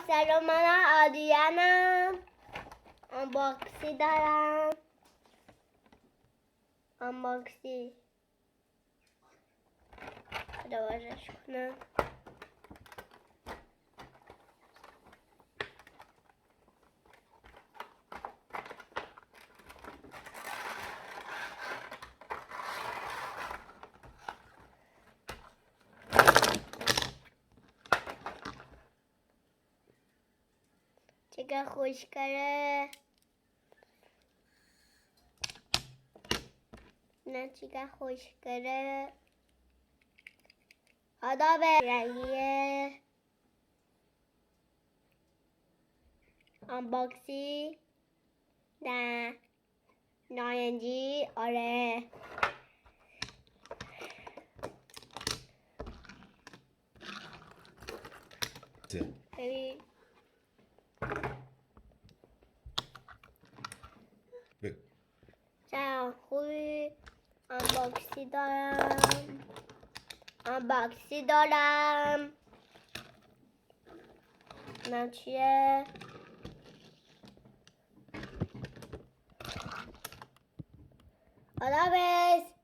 سلام من آدریانم. آنباکسی دارم. آنباکسی دوازش کنم. چقدر خوشگله. نه چقدر خوشگله. آداب رنگیه. آنباکسی نه نارنجی. آره ببین سلام خوبی؟ آنباکسی دارم. آنباکسی دارم. نه چیه؟ آدابس